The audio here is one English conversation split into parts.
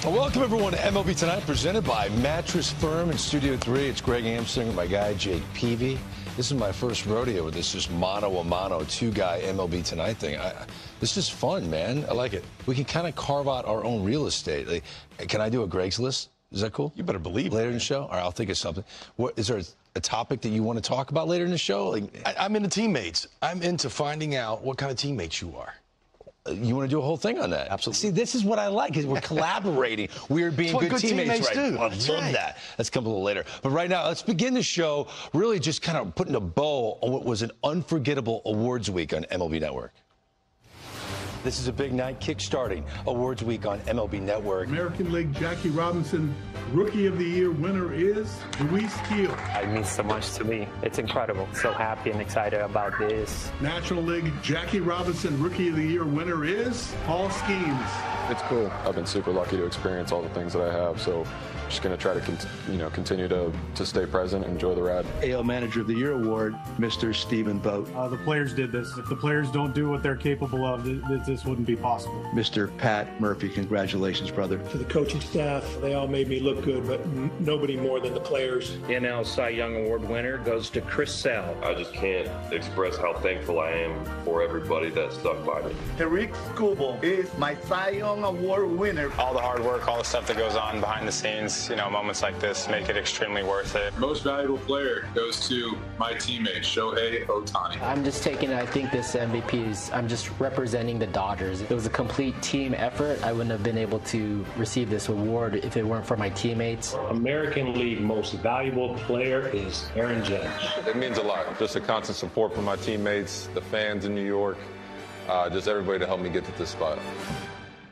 Welcome, everyone, to MLB Tonight, presented by Mattress Firm in Studio 3. It's Greg Amsinger, my guy, Jake Peavy. This is my first rodeo with this just mano-a-mano, two-guy MLB Tonight thing. This is fun, man. I like it. We can kind of carve out our own real estate. Like, can I do a Greg's List? Is that cool? You better believe later it. in the show? All right, I'll think of something. What is there a topic that you want to talk about later in the show? Like, I'm into teammates. I'm into finding out what kind of teammates you are. You want to do a whole thing on that? Absolutely. See, this is what I like, because we're collaborating. We're being good teammates, right? do. I love that. Let's come a little later. But right now, let's begin the show really just kind of putting a bow on what was an unforgettable awards week on MLB Network. This is a big night, kick-starting Awards Week on MLB Network. American League Jackie Robinson Rookie of the Year winner is Luis Gil. It means so much to me. It's incredible. So happy and excited about this. National League Jackie Robinson Rookie of the Year winner is Paul Skeens. It's cool. I've been super lucky to experience all the things that I have, so just going to try to continue to stay present and enjoy the ride. AL Manager of the Year award, Mr. Stephen Vogt. The players did this. If the players don't do what they're capable of, this wouldn't be possible. Mr. Pat Murphy, congratulations, brother. To the coaching staff, they all made me look good, but nobody more than the players. NL Cy Young Award winner goes to Chris Sale. I just can't express how thankful I am for everybody that stuck by me. Tariq Skubal is my Cy Young Award winner. All the hard work, all the stuff that goes on behind the scenes, moments like this make it extremely worth it. Most valuable player goes to my teammate, Shohei Ohtani. I'm just taking, I think this MVP is, I'm just representing the Dodgers. It was a complete team effort. I wouldn't have been able to receive this award if it weren't for my teammates. American League Most Valuable Player is Aaron Judge. It means a lot. Just a constant support from my teammates, the fans in New York, just everybody to help me get to this spot.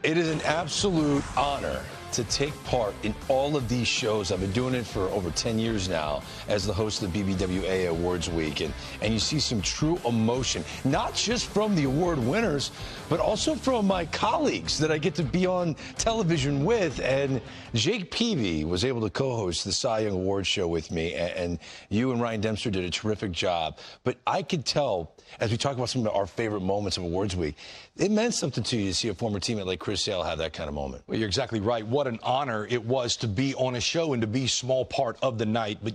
It is an absolute honor to take part in all of these shows. I've been doing it for over 10 years now as the host of the BBWA Awards Week, and you see some true emotion, not just from the award winners, but also from my colleagues that I get to be on television with. And Jake Peavy was able to co-host the Cy Young Awards show with me, and you and Ryan Dempster did a terrific job. But I could tell, as we talk about some of our favorite moments of Awards Week, it meant something to you to see a former teammate like Chris Sale have that kind of moment. Well, you're exactly right. What an honor it was to be on a show and to be a small part of the night. But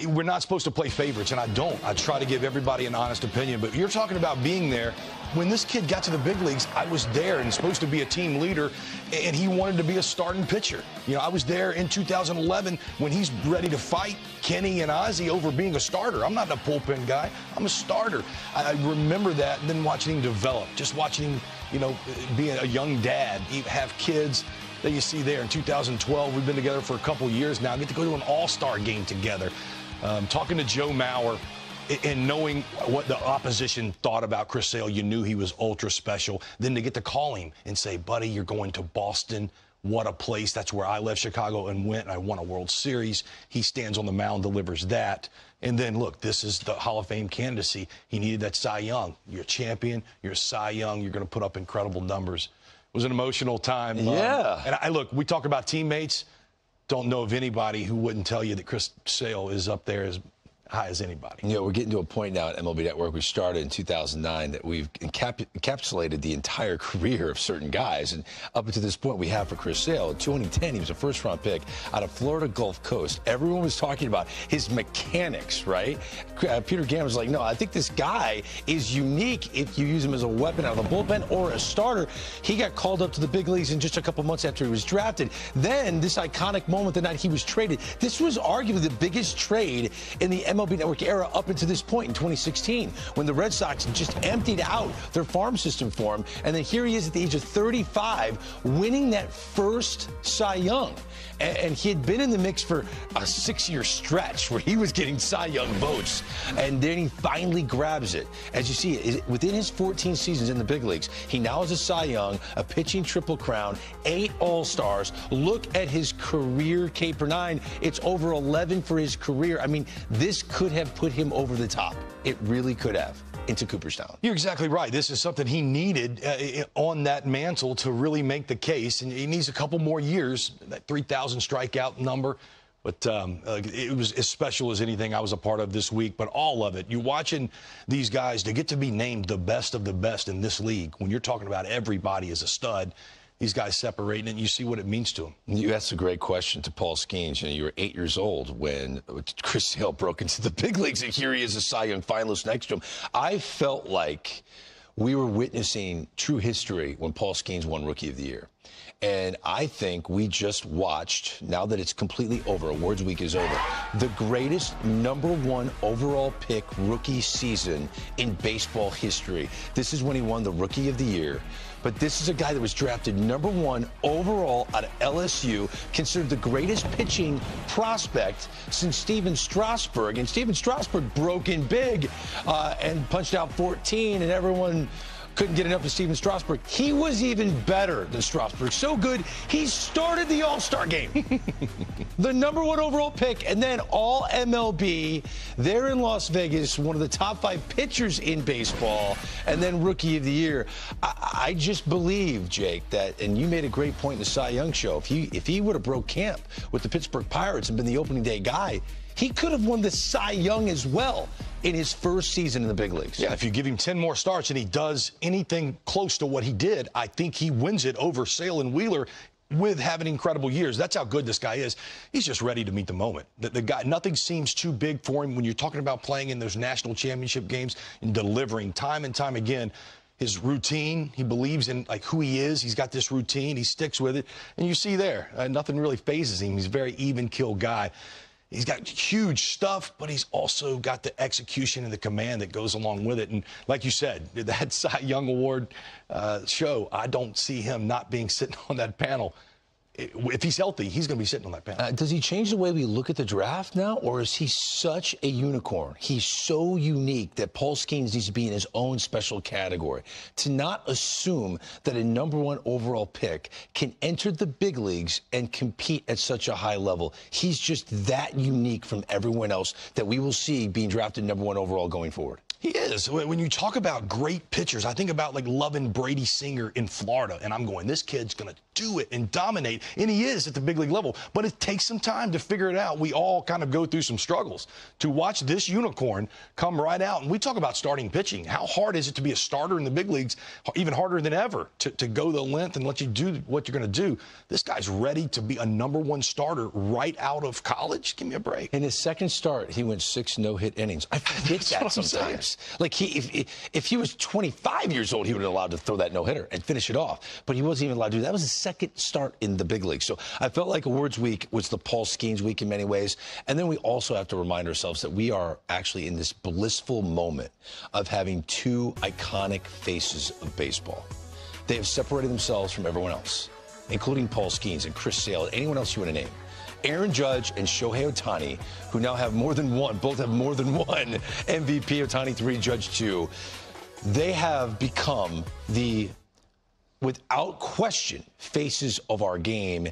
we're not supposed to play favorites, and I don't. I try to give everybody an honest opinion. But you're talking about being there. When this kid got to the big leagues, I was there and supposed to be a team leader, and he wanted to be a starting pitcher. I was there in 2011 when he's ready to fight Kenny and Ozzie over being a starter. I'm not a bullpen guy. I'm a starter. I remember that, and then watching him develop, just watching him, being a young dad, have kids that you see there. In 2012, we've been together for a couple years now. I get to go to an all-star game together. Talking to Joe Mauer and knowing what the opposition thought about Chris Sale, you knew he was ultra special. Then to get to call him and say, buddy, you're going to Boston. What a place. That's where I left Chicago and went. I won a World Series. He stands on the mound, delivers that. And then, look, this is the Hall of Fame candidacy. He needed that Cy Young. You're a champion. You're a Cy Young. You're going to put up incredible numbers. It was an emotional time. Yeah. And look, we talk about teammates. Don't know of anybody who wouldn't tell you that Chris Sale is up there as high as anybody. We're getting to a point now at MLB Network. We started in 2009 that we've encapsulated the entire career of certain guys. And up until this point, we have for Chris Sale. In 2010, he was a first-round pick out of Florida Gulf Coast. Everyone was talking about his mechanics, right? Peter Gamm was like, no, I think this guy is unique if you use him as a weapon out of the bullpen or a starter. He got called up to the big leagues in just a couple months after he was drafted. Then this iconic moment the night he was traded. This was arguably the biggest trade in the MLB Network era up until this point in 2016, when the Red Sox just emptied out their farm system for him. And then here he is at the age of 35, winning that first Cy Young. And he had been in the mix for a 6-year stretch where he was getting Cy Young votes. And then he finally grabs it. As you see, within his 14 seasons in the big leagues, he now has a Cy Young, a pitching triple crown, 8 All-Stars. Look at his career K/9. It's over 11 for his career. I mean, this could have put him over the top. It really could have. Into Cooperstown. You're exactly right. This is something he needed on that mantle to really make the case, and he needs a couple more years, that 3,000 strikeout number. But it was as special as anything I was a part of this week, but all of it. You're watching these guys to get to be named the best of the best in this league. When you're talking about everybody as a stud, these guys separating, and you see what it means to them. You asked a great question to Paul Skeens. You were 8 years old when Chris Sale broke into the big leagues, and here he is, a Cy Young finalist next to him. I felt like we were witnessing true history when Paul Skeens won Rookie of the Year. And I think we just watched, now that it's completely over, awards week is over, the greatest #1 overall pick rookie season in baseball history. This is when he won the Rookie of the Year. But this is a guy that was drafted #1 overall out of LSU, considered the greatest pitching prospect since Steven Strasburg. And Steven Strasburg broke in big and punched out 14, and everyone couldn't get enough of Steven Strasburg. He was even better than Strasburg. So good, he started the All-Star game. The #1 overall pick, and then all MLB. There in Las Vegas, one of the top 5 pitchers in baseball, and then Rookie of the Year. I just believe, Jake, that, and you made a great point in the Cy Young show, if he would have broke camp with the Pittsburgh Pirates and been the opening day guy, he could have won the Cy Young as well in his first season in the big leagues. Yeah, if you give him 10 more starts and he does anything close to what he did, I think he wins it over Sale and Wheeler with having incredible years. That's how good this guy is. He's just ready to meet the moment. The guy, nothing seems too big for him when you're talking about playing in those national championship games and delivering time and time again. His routine, he believes in like who he is. He's got this routine. He sticks with it. And you see there, nothing really phases him. He's a very even kill guy. He's got huge stuff, but he's also got the execution and the command that goes along with it. And like you said, that Cy Young Award show, I don't see him not being sitting on that panel. If he's healthy, he's going to be sitting on that panel. Does he change the way we look at the draft now, or is he such a unicorn? He's so unique that Paul Skeens needs to be in his own special category. To not assume that a #1 overall pick can enter the big leagues and compete at such a high level. He's just that unique from everyone else that we will see being drafted #1 overall going forward. He is. When you talk about great pitchers, I think about like loving Brady Singer in Florida, and I'm going, this kid's going to do it and dominate, and he is at the big league level. But it takes some time to figure it out. We all kind of go through some struggles to watch this unicorn come right out. And we talk about starting pitching. How hard is it to be a starter in the big leagues? Even harder than ever to go the length and let you do what you're going to do. This guy's ready to be a #1 starter right out of college. Give me a break. In his second start, he went 6 no-hit innings. I forget that sometimes. Like, if he was 25 years old, he would have been allowed to throw that no-hitter and finish it off. But he wasn't even allowed to do that. That was his second start in the big league. So I felt like Awards Week was the Paul Skeens week in many ways. And then we also have to remind ourselves that we are actually in this blissful moment of having 2 iconic faces of baseball. They have separated themselves from everyone else, including Paul Skeens and Chris Sale and anyone else you want to name. Aaron Judge and Shohei Ohtani, who now have more than one, both have more than one MVP, Ohtani 3, Judge 2. They have become the, without question, faces of our game.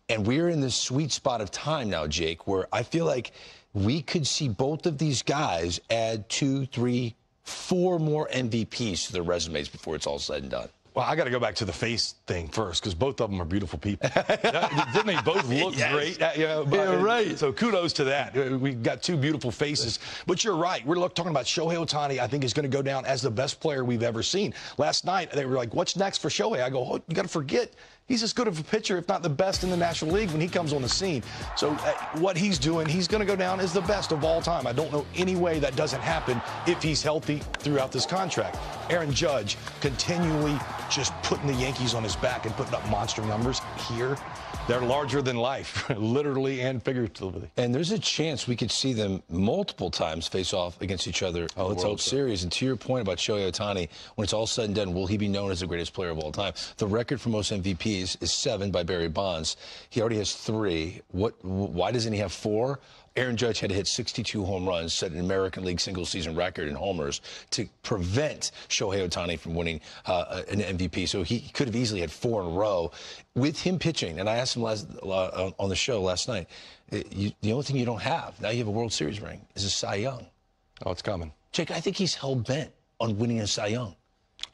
And we're in this sweet spot of time now, Jake, where I feel like we could see both of these guys add 2, 3, 4 more MVPs to their resumes before it's all said and done. Well, I got to go back to the face thing first, because both of them are beautiful people. Didn't they both look great? Yeah, right. So kudos to that. We've got 2 beautiful faces. But you're right. We're talking about Shohei Ohtani, I think, is going to go down as the best player we've ever seen. Last night, they were like, what's next for Shohei? I go, oh, you got to forget. He's as good of a pitcher, if not the best in the National League when he comes on the scene. So what he's doing, he's going to go down as the best of all time. I don't know any way that doesn't happen if he's healthy throughout this contract. Aaron Judge continually just putting the Yankees on his back and putting up monster numbers here. They're larger than life, literally and figuratively. And there's a chance we could see them multiple times face off against each other in the World Series. And to your point about Shohei Ohtani, when it's all said and done, will he be known as the greatest player of all time? The record for most MVPs is 7 by Barry Bonds. He already has 3. Why doesn't he have 4? Aaron Judge had to hit 62 home runs, set an American League single-season record in homers to prevent Shohei Ohtani from winning an MVP. So he could have easily had 4 in a row. With him pitching, and I asked him on the show last night, the only thing you don't have, now you have a World Series ring, is a Cy Young. Oh, it's coming. Jake, I think he's hell-bent on winning a Cy Young.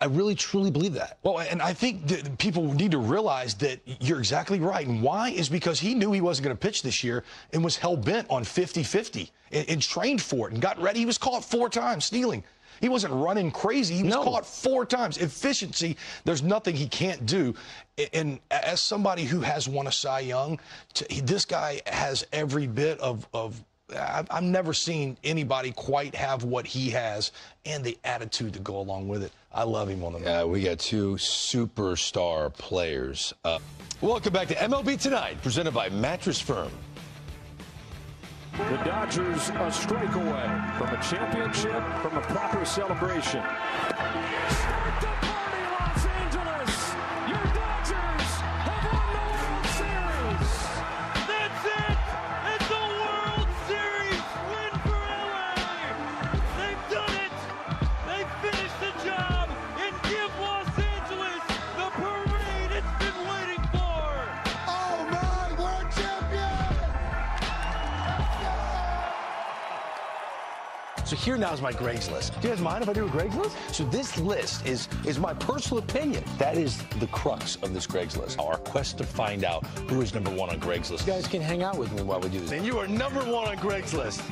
I really, truly believe that. Well, and I think that people need to realize that you're exactly right. And why is because he knew he wasn't going to pitch this year and was hell-bent on 50-50 and trained for it and got ready. He was caught 4 times stealing. He wasn't running crazy. He was caught 4 times. Efficiency, there's nothing he can't do. And as somebody who has won a Cy Young, this guy has every bit of I've never seen anybody quite have what he has and the attitude to go along with it. I love him on the mound. We got 2 superstar players. Welcome back to MLB Tonight, presented by Mattress Firm. The Dodgers a strike away from a championship, from a proper celebration. Start the party, Los Angeles! Your Dodgers have won the World Series! That's it! It's a World Series win for LA! They've done it! They finished the job and give Los Angeles the parade it's been waiting for! Oh my, world champion! So here now is my Greg's list. Do you guys mind if I do a Greg's list? So this list is my personal opinion. That is the crux of this Greg's list. Our quest to find out who is number 1 on Greg's list. You guys can hang out with me while we do this. And you are number 1 on Greg's list.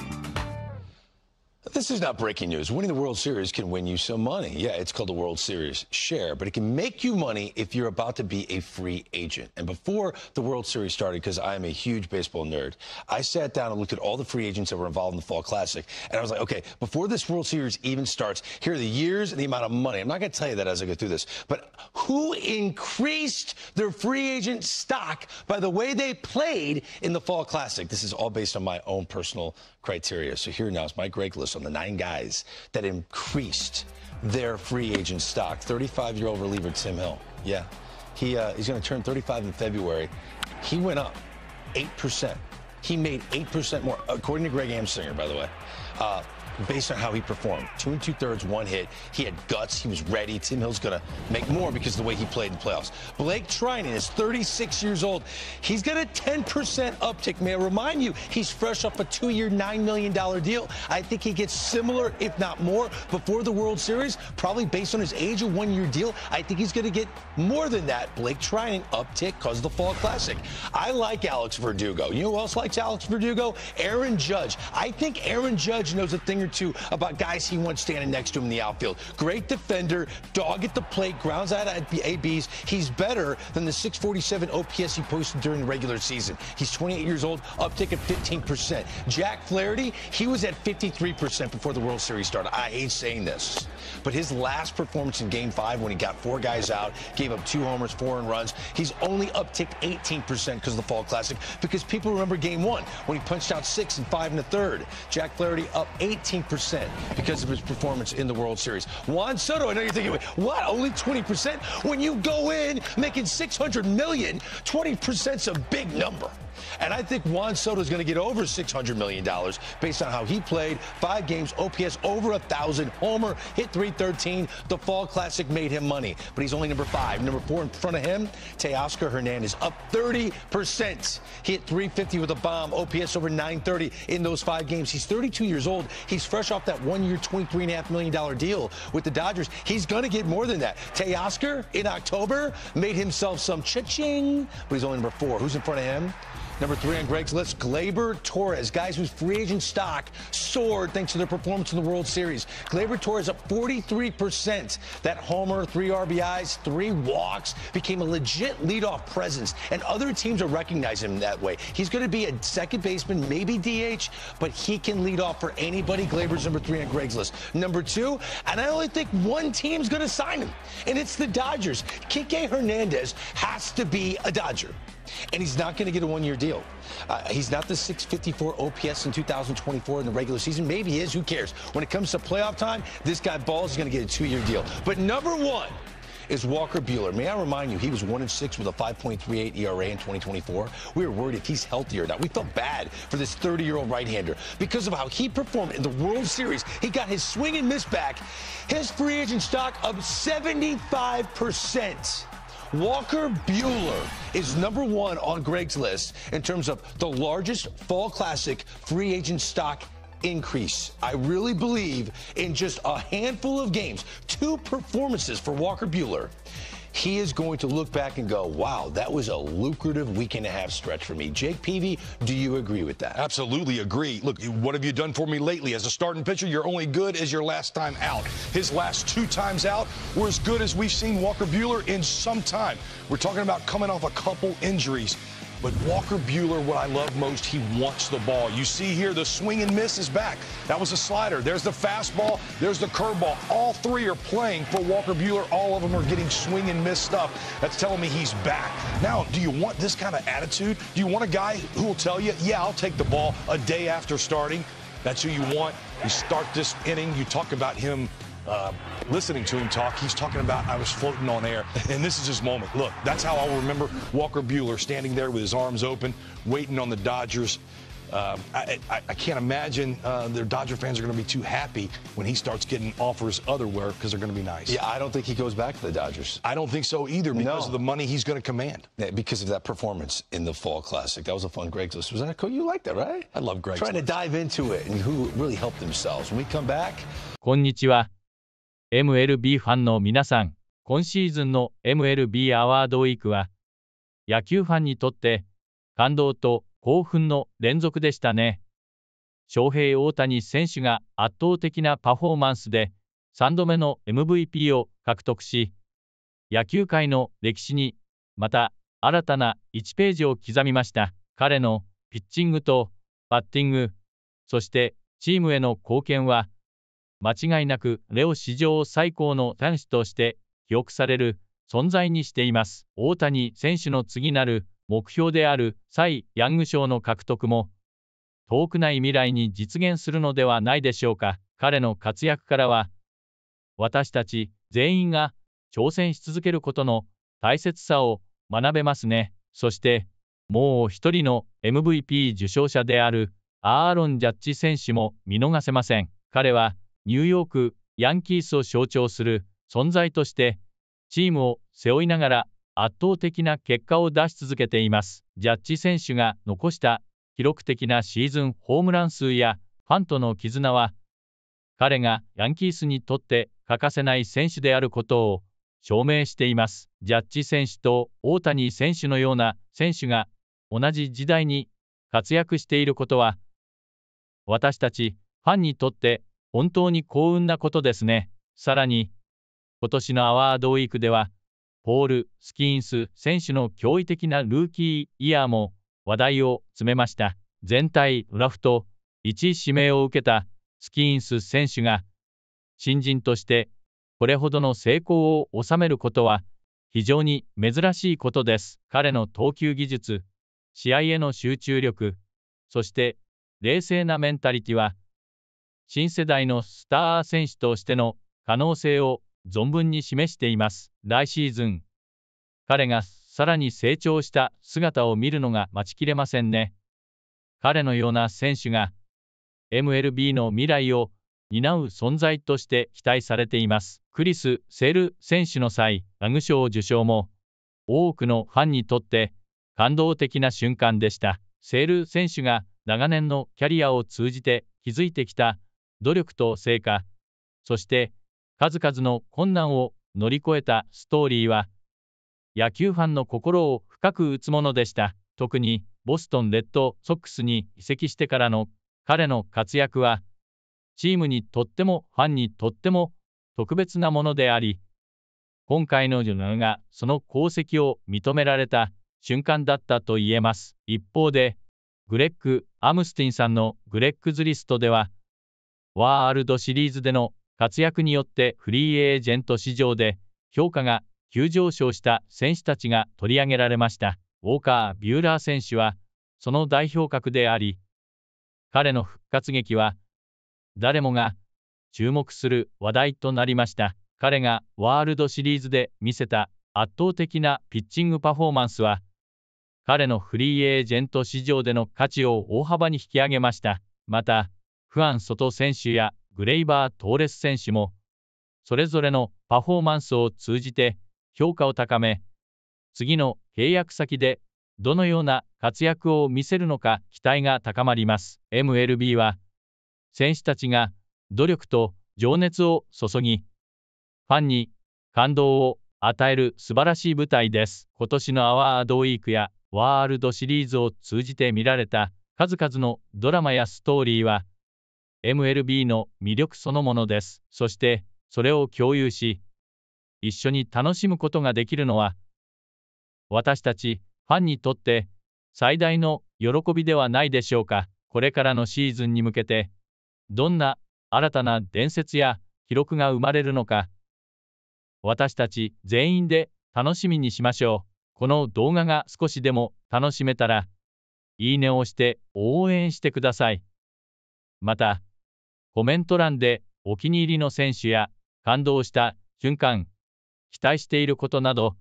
This is not breaking news. Winning the World Series can win you some money. Yeah, it's called the World Series share, but it can make you money if you're about to be a free agent. And before the World Series started, because I am a huge baseball nerd, I sat down and looked at all the free agents that were involved in the Fall Classic, and I was like, okay, before this World Series even starts, here are the years and the amount of money. I'm not going to tell you that as I go through this, but who increased their free agent stock by the way they played in the Fall Classic? This is all based on my own personal criteria. So here now is my Greg list on the 9 guys that increased their free agent stock. 35-year-old reliever Tim Hill. Yeah, he's going to turn 35 in February. He went up 8%. He made 8% more, according to Greg Amsinger, by the way. Based on how he performed. 2 2/3, 1 hit. He had guts. He was ready. Tim Hill's going to make more because of the way he played in the playoffs. Blake Trinan is 36 years old. He's got a 10% uptick. May I remind you, he's fresh off a 2-year, $9 million deal. I think he gets similar, if not more, before the World Series. Probably based on his age, a 1-year deal. I think he's going to get more than that. Blake Trinan uptick because of the Fall Classic. I like Alex Verdugo. You know who else likes Alex Verdugo? Aaron Judge. I think Aaron Judge knows a thing or two about guys he wants standing next to him in the outfield. Great defender, dog at the plate, grounds out at ABs. He's better than the 647 OPS he posted during the regular season. He's 28 years old, uptick at 15%. Jack Flaherty, he was at 53% before the World Series started. I hate saying this, but his last performance in Game 5 when he got 4 guys out, gave up 2 homers, 4 earned runs, he's only upticked 18% because of the Fall Classic, because people remember Game 1 when he punched out 6 and 5 1/3. Jack Flaherty up 18% because of his performance in the World Series. Juan Soto, I know you're thinking, what, only 20%? When you go in making $600 million, 20%'s a big number. And I think Juan Soto is going to get over $600 million based on how he played. 5 games, OPS over 1,000, homer, hit .313. The Fall Classic made him money, but he's only number 5. Number 4 in front of him, Teoscar Hernandez, up 30%. He hit .350 with a bomb, OPS over 930 in those 5 games. He's 32 years old. He's fresh off that 1-year, $23.5 million deal with the Dodgers. He's going to get more than that. Teoscar, in October, made himself some cha-ching, but he's only number 4. Who's in front of him? Number 3 on Greg's list, Gleyber Torres. Guys whose free agent stock soared thanks to their performance in the World Series. Gleyber Torres up 43%. That homer, 3 RBIs, 3 walks, became a legit leadoff presence. And other teams are recognizing him that way. He's going to be a second baseman, maybe DH, but he can lead off for anybody. Gleyber's number 3 on Greg's list. Number 2, and I only think one team's going to sign him, and it's the Dodgers. Kike Hernandez has to be a Dodger. And he's not going to get a 1-year deal. He's not the 654 OPS in 2024 in the regular season. Maybe he is. Who cares? When it comes to playoff time, this guy balls is going to get a 2-year deal. But number 1 is Walker Buehler. May I remind you, he was 1-6 with a 5.38 ERA in 2024. We were worried if he's healthy or not. We felt bad for this 30-year-old right-hander because of how he performed in the World Series. He got his swing and miss back. His free agent stock up 75%. Walker Buehler is number 1 on Greg's list in terms of the largest Fall Classic free agent stock increase. I really believe in just a handful of games, 2 performances for Walker Buehler. he is going to look back and go, wow, that was a lucrative week and a half stretch for me. Jake Peavy, do you agree with that? Absolutely agree. Look, what have you done for me lately? As a starting pitcher, you're only good as your last time out. His last 2 times out were as good as we've seen Walker Buehler in some time. We're talking about coming off a couple injuries. But Walker Buehler, what I love most, he wants the ball. You see here, the swing and miss is back. That was a slider. There's the fastball. There's the curveball. All 3 are playing for Walker Buehler. All of them are getting swing and miss stuff. That's telling me he's back. Now, do you want this kind of attitude? Do you want a guy who will tell you, yeah, I'll take the ball a day after starting? That's who you want. You start this inning, you talk about him, listening to him talk, he's talking about, I was floating on air, and this is his moment. Look, that's how I'll remember Walker Buehler standing there with his arms open, waiting on the Dodgers. I can't imagine their Dodger fans are going to be too happy when he starts getting offers otherwhere because they're going to be nice. Yeah, I don't think he goes back to the Dodgers. I don't think so either because of the money he's going to command. Yeah, because of that performance in the Fall Classic. That was a fun Craigslist. Was that cool? You liked that, right? I love Craigslist. Trying to dive into it and who really helped themselves. When we come back. こんにちは。MLB ファンの皆さん、今シーズンの MLB アワードウィークは、野球ファンにとって感動と興奮の連続でしたね。翔平大谷選手が圧倒的なパフォーマンスで3度目の MVP を獲得し、野球界の歴史にまた新たな1ページを刻みました。彼のピッチングとバッティング、そしてチームへの貢献は、間違いなくレオ史上最高の選手として記憶される存在にしています。大谷選手の次なる目標であるサイ・ヤング賞の獲得も遠くない未来に実現するのではないでしょうか。彼の活躍からは私たち全員が挑戦し続けることの大切さを学べますね。そしてもう一人の MVP 受賞者であるアーロン・ジャッジ選手も見逃せません。彼はニューヨーク・ヤンキースを象徴する存在としてチームを背負いながら圧倒的な結果を出し続けています。ジャッジ選手が残した記録的なシーズンホームラン数やファンとの絆は彼がヤンキースにとって欠かせない選手であることを証明しています。ジャッジ選手と大谷選手のような選手が同じ時代に活躍していることは私たちファンにとって本当に幸運なことですね。さらに、今年のアワードウィークでは、ポール・スキーンス選手の驚異的なルーキーイヤーも話題を詰めました。全体ドラフト1位指名を受けたスキーンス選手が、新人としてこれほどの成功を収めることは非常に珍しいことです。彼の投球技術、試合への集中力、そして冷静なメンタリティは、新世代のスター選手としての可能性を存分に示しています。来シーズン、彼がさらに成長した姿を見るのが待ちきれませんね。彼のような選手が MLB の未来を担う存在として期待されています。クリス・セール選手の際、ラグ賞受賞も多くのファンにとって感動的な瞬間でした。セール選手が長年のキャリアを通じて築いてきた努力と成果、そして数々の困難を乗り越えたストーリーは、野球ファンの心を深く打つものでした。特にボストン・レッドソックスに移籍してからの彼の活躍は、チームにとってもファンにとっても特別なものであり、今回のジュナがその功績を認められた瞬間だったと言えます。一方で、グレッグ・アムスティンさんのグレッグズリストでは、ワールドシリーズでの活躍によってフリーエージェント市場で評価が急上昇した選手たちが取り上げられました。ウォーカー・ビューラー選手はその代表格であり、彼の復活劇は誰もが注目する話題となりました。彼がワールドシリーズで見せた圧倒的なピッチングパフォーマンスは、彼のフリーエージェント市場での価値を大幅に引き上げました。また、フアン・ソト選手やグレイバー・トーレス選手も、それぞれのパフォーマンスを通じて評価を高め、次の契約先でどのような活躍を見せるのか期待が高まります。MLB は、選手たちが努力と情熱を注ぎ、ファンに感動を与える素晴らしい舞台です。今年のアワードウィークやワールドシリーズを通じて見られた数々のドラマやストーリーは MLB の魅力そのものです。そしてそれを共有し、一緒に楽しむことができるのは、私たちファンにとって最大の喜びではないでしょうか。これからのシーズンに向けて、どんな新たな伝説や記録が生まれるのか、私たち全員で楽しみにしましょう。この動画が少しでも楽しめたら、いいねを押して応援してください。また、コメント欄でお気に入りの選手や感動した瞬間、期待していることなど、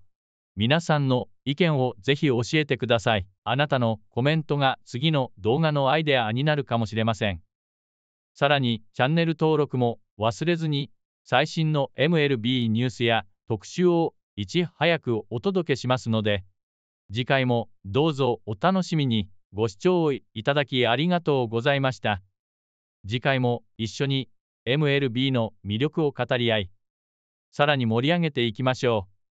皆さんの意見をぜひ教えてください。あなたのコメントが次の動画のアイデアになるかもしれません。さらにチャンネル登録も忘れずに、最新の MLB ニュースや特集をいち早くお届けしますので、次回もどうぞお楽しみに。ご視聴いただきありがとうございました。次回も一緒に MLB の魅力を語り合い、さらに盛り上げていきましょう。